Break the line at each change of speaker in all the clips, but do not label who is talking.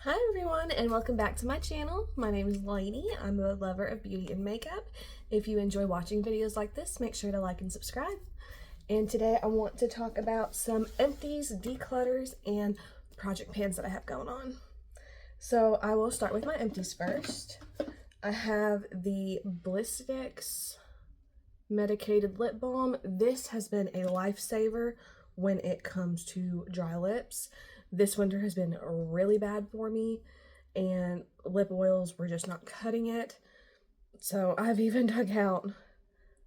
Hi everyone and welcome back to my channel. My name is Lainey. I'm a lover of beauty and makeup. If you enjoy watching videos like this, make sure to like and subscribe. And today I want to talk about some empties, declutters, and project pans that I have going on. So I will start with my empties first. I have the Blistex Medicated Lip Balm. This has been a lifesaver when it comes to dry lips. This winter has been really bad for me and lip oils were just not cutting it. So I've even dug out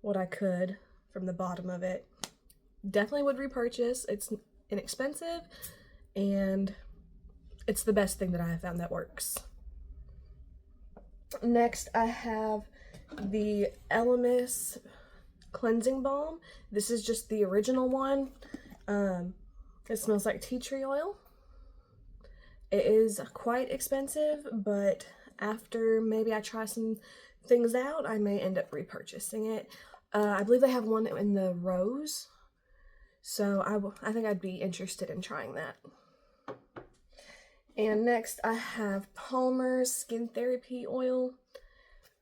what I could from the bottom of it. Definitely would repurchase. It's inexpensive and it's the best thing that I have found that works. Next I have the Elemis Cleansing Balm. This is just the original one. It smells like tea tree oil. It is quite expensive, but after maybe I try some things out, I may end up repurchasing it. I believe they have one in the rose, so I think I'd be interested in trying that. And next I have Palmer's Skin Therapy Oil.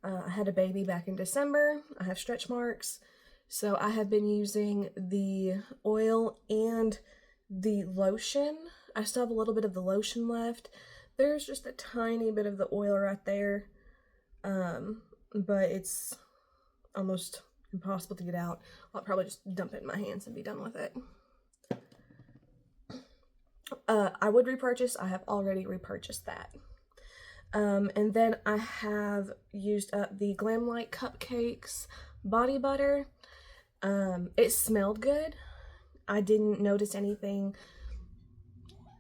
I had a baby back in December. I have stretch marks, so I have been using the oil and the lotion. I still have a little bit of the lotion left. There's just a tiny bit of the oil right there, but it's almost impossible to get out. I'll probably just dump it in my hands and be done with it. I would repurchase. I have already repurchased that. And then I have used up the Glamlite Cupcakes body butter. It smelled good. I didn't notice anything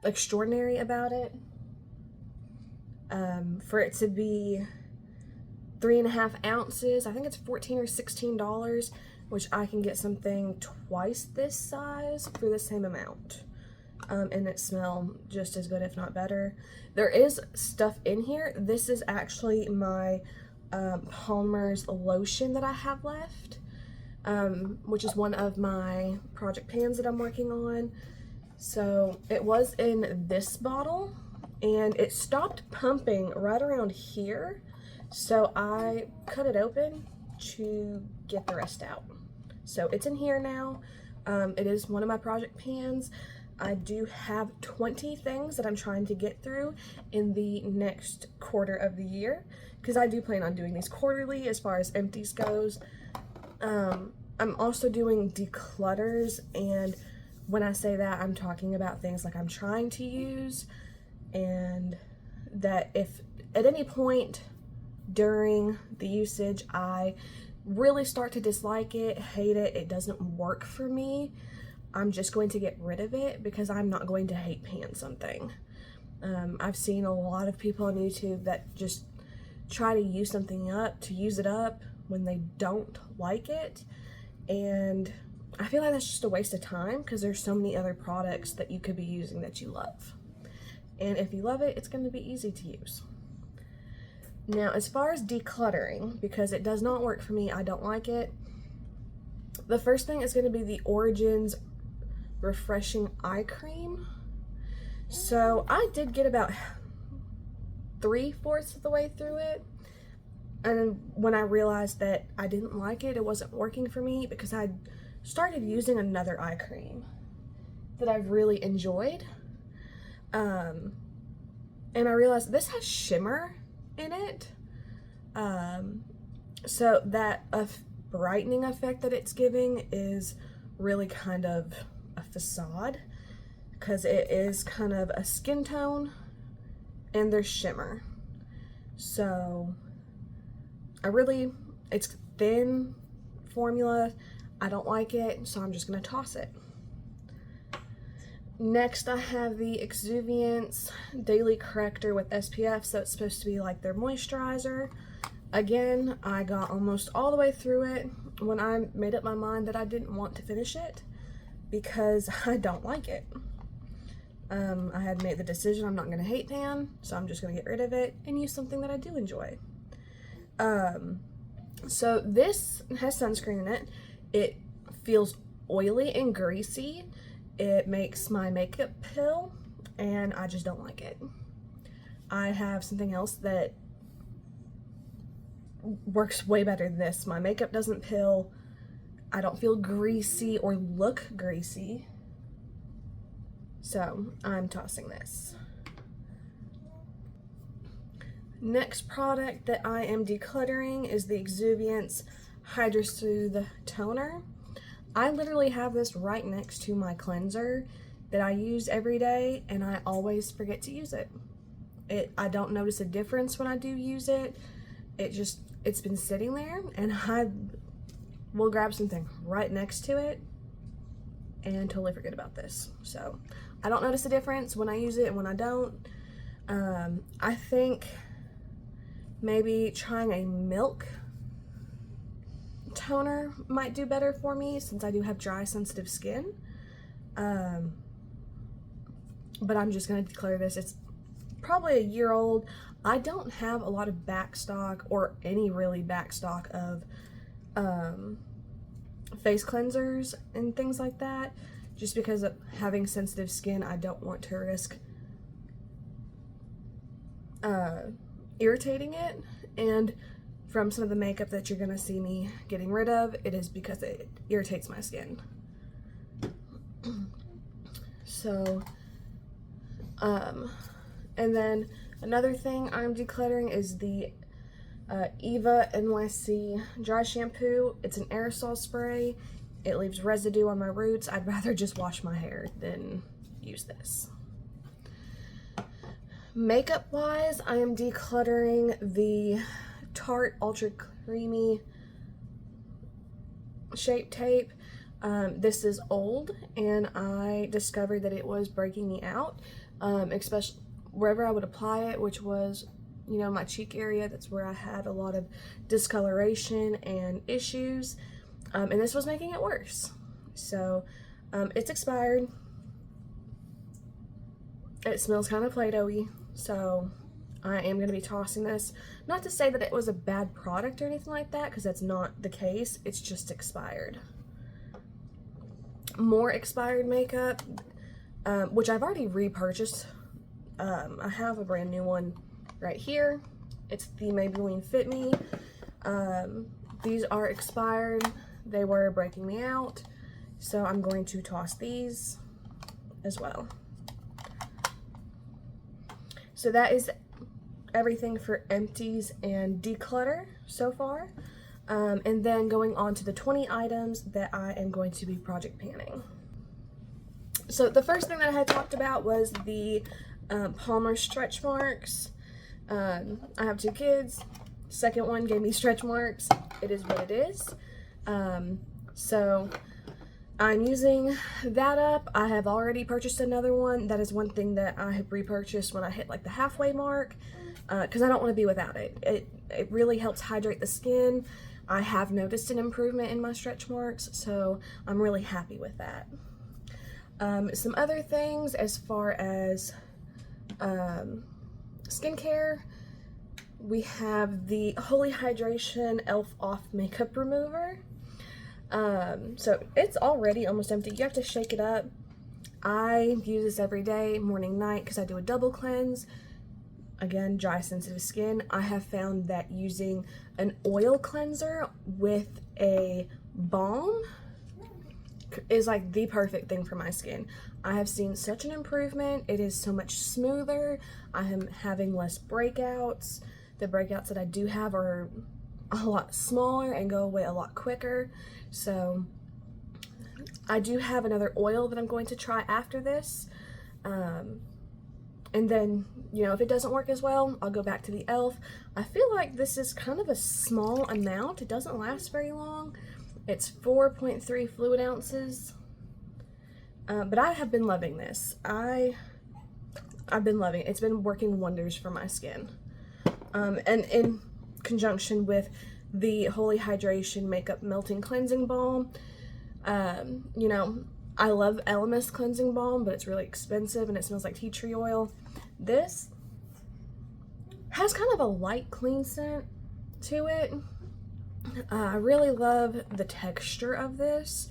extraordinary about it. For it to be 3.5 ounces, I think it's $14 or $16, which I can get something twice this size for the same amount. And it smells just as good, if not better. There is stuff in here. This is actually my Palmer's lotion that I have left, which is one of my project pans that I'm working on. So it was in this bottle and it stopped pumping right around here. So I cut it open to get the rest out. So it's in here now. It is one of my project pans. I do have 20 things that I'm trying to get through in the next quarter of the year, because I do plan on doing these quarterly as far as empties goes. I'm also doing declutters, and when I say that, I'm talking about things like I'm trying to use, and that if at any point during the usage I really start to dislike it, hate it, it doesn't work for me, I'm just going to get rid of it, because I'm not going to hate pan something. I've seen a lot of people on YouTube that just try to use something up to use it up when they don't like it, and I feel like that's just a waste of time, because there's so many other products that you could be using that you love. And if you love it, it's going to be easy to use. Now, as far as decluttering, because it does not work for me, I don't like it, the first thing is going to be the Origins Refreshing Eye Cream. So I did get about 3/4 of the way through it. And when I realized that I didn't like it, it wasn't working for me, because I started using another eye cream that I've really enjoyed. And I realized this has shimmer in it. So that brightening effect that it's giving is really kind of a facade, because it is kind of a skin tone and there's shimmer. So it's thin formula. I don't like it, so I'm just gonna toss it. Next, I have the Exuviance Daily Corrector with SPF, so it's supposed to be like their moisturizer. Again, I got almost all the way through it when I made up my mind that I didn't want to finish it, because I don't like it. I had made the decision I'm not gonna hate pan, so I'm just gonna get rid of it and use something that I do enjoy. So this has sunscreen in it. It feels oily and greasy. It makes my makeup pill, and I just don't like it. I have something else that works way better than this. My makeup doesn't pill. I don't feel greasy or look greasy. So I'm tossing this. Next product that I am decluttering is the Exuviance Hydra Soothe Toner. I literally have this right next to my cleanser that I use every day, and I always forget to use it. I don't notice a difference when I do use it. It's been sitting there, and I will grab something right next to it and totally forget about this. So I don't notice a difference when I use it and when I don't. I think maybe trying a milk toner might do better for me since I do have dry, sensitive skin. But I'm just going to declare this. It's probably a year old. I don't have a lot of back stock or any really back stock of face cleansers and things like that. Just because of having sensitive skin, I don't want to risk irritating it. And from some of the makeup that you're gonna see me getting rid of, it is because it irritates my skin. So, and then another thing I'm decluttering is the Eva NYC dry shampoo. It's an aerosol spray. It leaves residue on my roots. I'd rather just wash my hair than use this. Makeup wise, I am decluttering the Tarte Ultra Creamy Shape Tape. This is old, and I discovered that it was breaking me out, especially wherever I would apply it, which was, you know, my cheek area. That's where I had a lot of discoloration and issues, and this was making it worse. So it's expired. It smells kind of Play-Doh-y, so I am going to be tossing this. Not to say that it was a bad product or anything like that, because that's not the case. It's just expired. More expired makeup, which I've already repurchased. I have a brand new one right here. It's the Maybelline Fit Me. These are expired. They were breaking me out, so I'm going to toss these as well. So that is everything for empties and declutter so far. And then going on to the 20 items that I am going to be project panning. So the first thing that I had talked about was the Palmer stretch marks. I have 2 kids. Second one gave me stretch marks. It is what it is. So I'm using that up. I have already purchased another one. That is one thing that I have repurchased when I hit like the halfway mark, because I don't want to be without it. It really helps hydrate the skin. I have noticed an improvement in my stretch marks, so I'm really happy with that. Some other things as far as skincare, we have the Holy Hydration Elf Off Makeup Remover. So it's already almost empty. You have to shake it up. I use this every day, morning, night, because I do a double cleanse. Again, dry, sensitive skin. I have found that using an oil cleanser with a balm is like the perfect thing for my skin. I have seen such an improvement. It is so much smoother. I am having less breakouts. The breakouts that I do have are a lot smaller and go away a lot quicker. So I do have another oil that I'm going to try after this. And then, you know, if it doesn't work as well, I'll go back to the e.l.f. I feel like this is kind of a small amount. It doesn't last very long. It's 4.3 fluid ounces. But I have been loving this. I've been loving it. It's been working wonders for my skin. And in conjunction with the Holy Hydration Makeup Melting Cleansing Balm. You know, I love Elemis Cleansing Balm, but it's really expensive and it smells like tea tree oil. This has kind of a light clean scent to it. I really love the texture of this.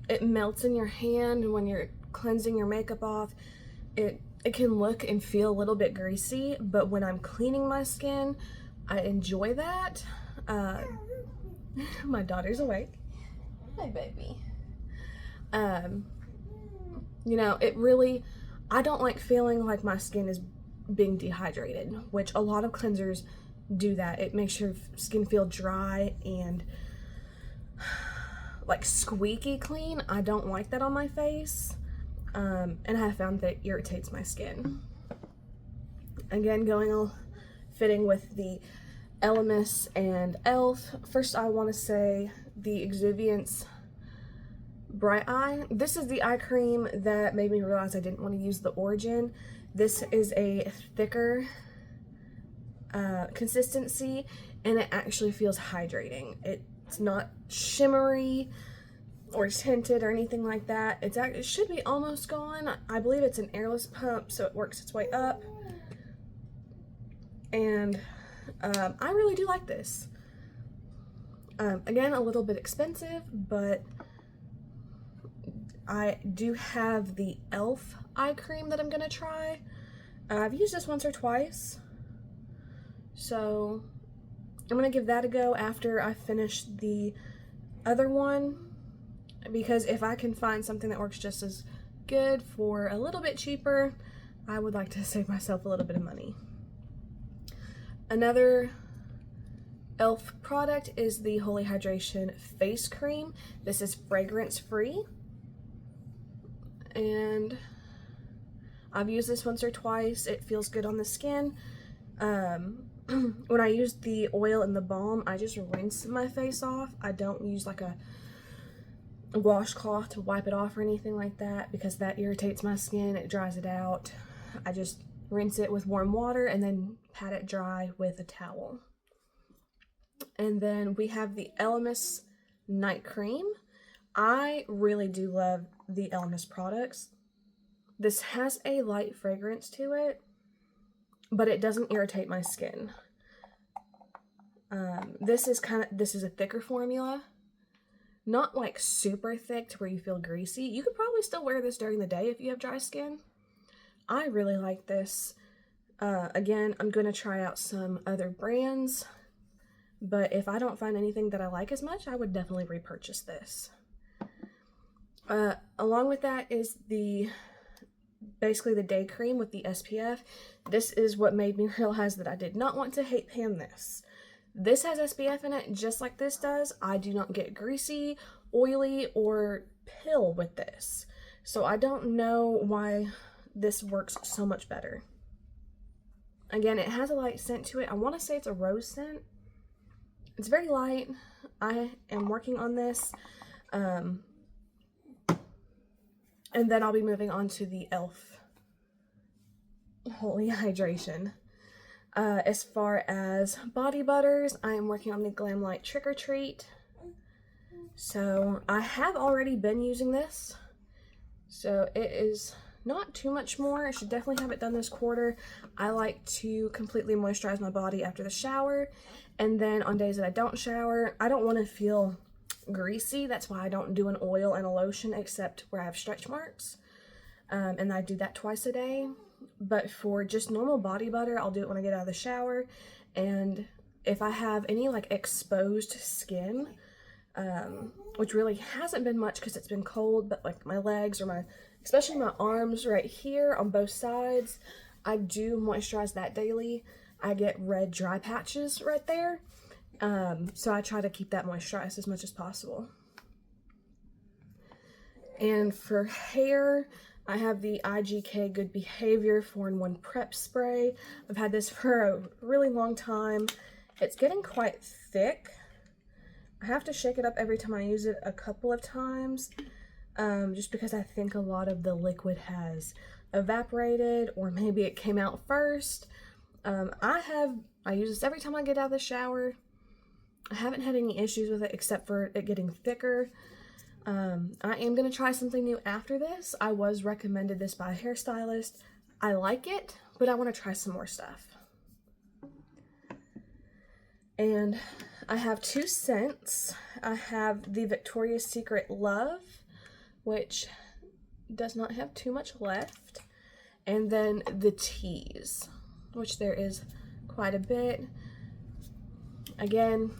It melts in your hand when you're cleansing your makeup off. It it can look and feel a little bit greasy, but when I'm cleaning my skin, I enjoy that. My daughter's awake. Hi, baby. You know, it really, I don't like feeling like my skin is being dehydrated, which a lot of cleansers do that. It makes your skin feel dry and like squeaky clean. I don't like that on my face. And I have found that it irritates my skin. Again, fitting with the Elemis and e.l.f. First, I want to say the Exuviance Bright Eye. This is the eye cream that made me realize I didn't want to use the Origin. This is a thicker consistency, and it actually feels hydrating. It's not shimmery or tinted or anything like that. It should be almost gone. I believe it's an airless pump, so it works its way up. And I really do like this. Again, a little bit expensive, but I do have the e.l.f. eye cream that I'm gonna try. I've used this once or twice, so I'm gonna give that a go after I finish the other one, because if I can find something that works just as good for a little bit cheaper, I would like to save myself a little bit of money. Another e.l.f. product is the Holy Hydration Face Cream. This is fragrance free, and I've used this once or twice. It feels good on the skin. When I use the oil and the balm, I just rinse my face off. I don't use like a washcloth to wipe it off or anything like that, because that irritates my skin. It dries it out. I just rinse it with warm water and then pat it dry with a towel. And then we have the Elemis Night Cream. I really do love the Elemis products. This has a light fragrance to it, but it doesn't irritate my skin. This is a thicker formula. Not like super thick to where you feel greasy. You could probably still wear this during the day if you have dry skin. I really like this. Again, I'm going to try out some other brands, but if I don't find anything that I like as much, I would definitely repurchase this. Along with that is basically the day cream with the SPF. This is what made me realize that I did not want to hate pan this. This has SPF in it just like this does. I do not get greasy, oily, or pill with this. So I don't know why this works so much better. Again, it has a light scent to it. I want to say it's a rose scent. It's very light. I am working on this. And then I'll be moving on to the e.l.f. Holy Hydration. As far as body butters, I am working on the Glamlite Trick or Treat. So I have already been using this. So it is not too much more. I should definitely have it done this quarter. I like to completely moisturize my body after the shower. And then on days that I don't shower, I don't want to feel greasy. That's why I don't do an oil and a lotion except where I have stretch marks. And I do that twice a day. But for just normal body butter, I'll do it when I get out of the shower. And if I have any like exposed skin, which really hasn't been much because it's been cold, but like my legs or especially my arms right here on both sides, I do moisturize that daily. I get red dry patches right there. So I try to keep that moisturized as much as possible. And for hair, I have the IGK Good Behavior 4-in-1 Prep Spray. I've had this for a really long time. It's getting quite thick. I have to shake it up every time I use it a couple of times, just because I think a lot of the liquid has evaporated, or maybe it came out first. I use this every time I get out of the shower. I haven't had any issues with it except for it getting thicker. I am going to try something new after this. I was recommended this by a hairstylist. I like it, but I want to try some more stuff. And I have 2 scents. I have the Victoria's Secret Love, which does not have too much left. And then the teas, which there is quite a bit. Again,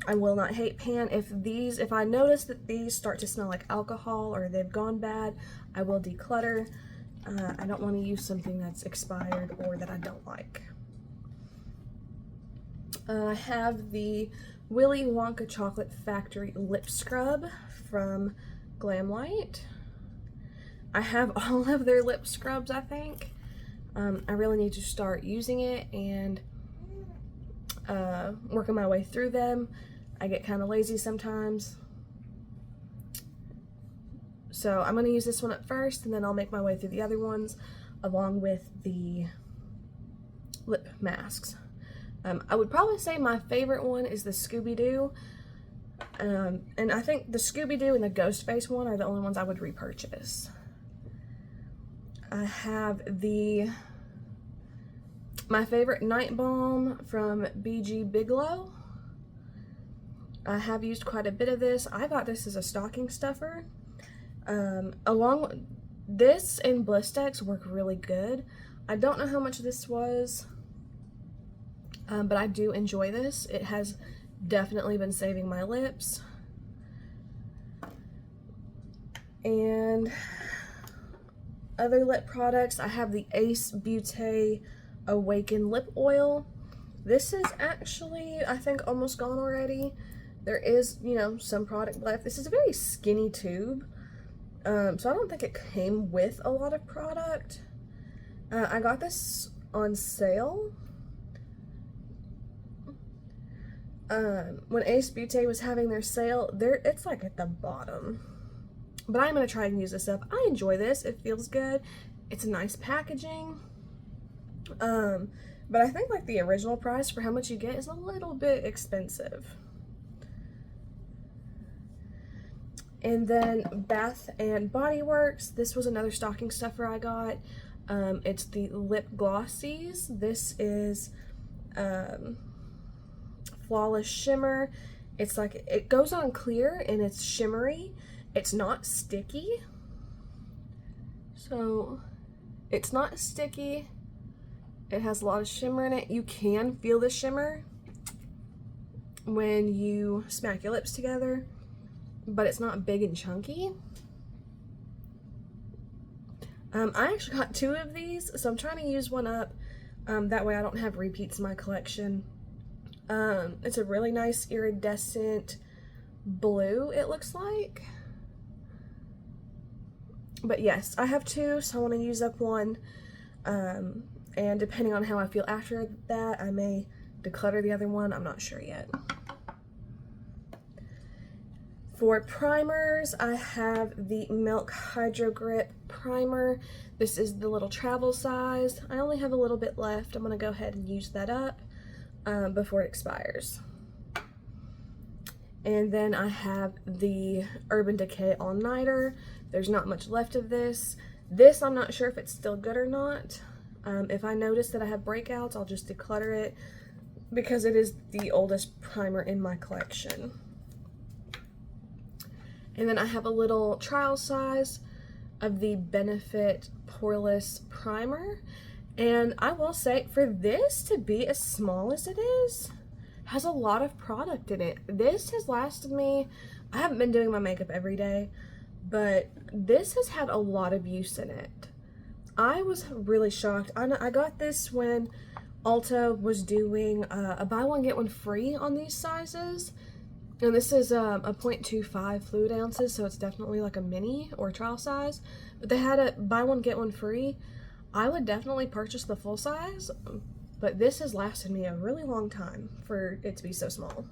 I will not hate pan. If I notice that these start to smell like alcohol or they've gone bad, I will declutter. I don't want to use something that's expired or that I don't like. I have the Willy Wonka Chocolate Factory Lip Scrub from Glamlite. I have all of their lip scrubs, I think. I really need to start using it and working my way through them. I get kind of lazy sometimes. So I'm going to use this one at first, and then I'll make my way through the other ones along with the lip masks. I would probably say my favorite one is the Scooby-Doo. And I think the Scooby-Doo and the Ghostface one are the only ones I would repurchase. I have my favorite Night Balm from BG Biglow. I have used quite a bit of this. I got this as a stocking stuffer. This and Blistex work really good. I don't know how much this was, but I do enjoy this. It has definitely been saving my lips. And other lip products, I have the Ace Beauté Awaken Lip Oil. This is actually, I think, almost gone already. There is, you know, some product left. This is a very skinny tube, so I don't think it came with a lot of product. I got this on sale. When Ace Beauté was having their sale, it's like at the bottom. But I'm going to try and use this up. I enjoy this. It feels good. It's a nice packaging. But I think like the original price for how much you get is a little bit expensive. And then Bath and Body Works. This was another stocking stuffer I got. It's the Lip Glossies. This is Flawless Shimmer. It's like, it goes on clear and it's shimmery. It's not sticky. So it's not sticky. It has a lot of shimmer in it. You can feel the shimmer when you smack your lips together, but it's not big and chunky. I actually got 2 of these, so I'm trying to use one up. That way I don't have repeats in my collection. It's a really nice iridescent blue, it looks like. But yes, I have 2, so I want to use up one. And depending on how I feel after that, I may declutter the other one. I'm not sure yet. For primers, I have the Milk Hydro Grip Primer. This is the little travel size. I only have a little bit left. I'm going to go ahead and use that up before it expires. And then I have the Urban Decay All Nighter. There's not much left of this. This, I'm not sure if it's still good or not. If I notice that I have breakouts, I'll just declutter it because it is the oldest primer in my collection. And then I have a little trial size of the Benefit Poreless Primer. And I will say, for this to be as small as it is, has a lot of product in it. This has lasted me, I haven't been doing my makeup every day, but this has had a lot of use in it. I was really shocked. I got this when Ulta was doing a buy one get one free on these sizes. And this is a 0.25 fluid ounces, so it's definitely like a mini or trial size. But they had a buy one get one free. I would definitely purchase the full size, but this has lasted me a really long time for it to be so small.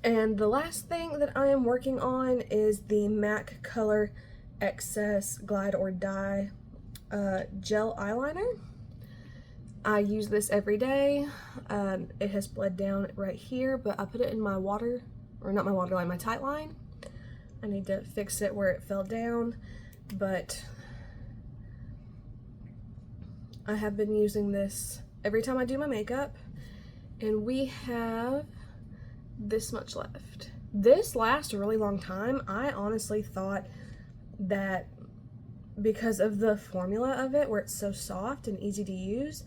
And the last thing that I am working on is the MAC Color Excess Glide or Die gel eyeliner. I use this every day. It has bled down right here, but I put it in my water, or not my water line, my tight line. I need to fix it where it fell down, but I have been using this every time I do my makeup, and we have this much left. This lasts a really long time. I honestly thought that because of the formula of it, where it's so soft and easy to use,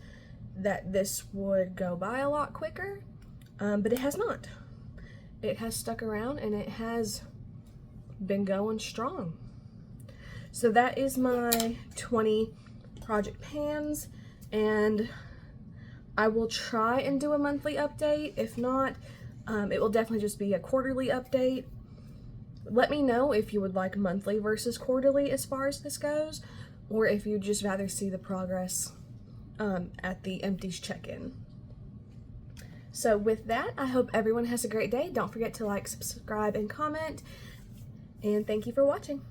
that this would go by a lot quicker, but it has not. It has stuck around and it has been going strong. So that is my 20 project pans, and I will try and do a monthly update. If not, it will definitely just be a quarterly update. Let me know if you would like monthly versus quarterly as far as this goes, or if you'd just rather see the progress at the empties check-in. So with that, I hope everyone has a great day. Don't forget to like, subscribe, and comment, and thank you for watching.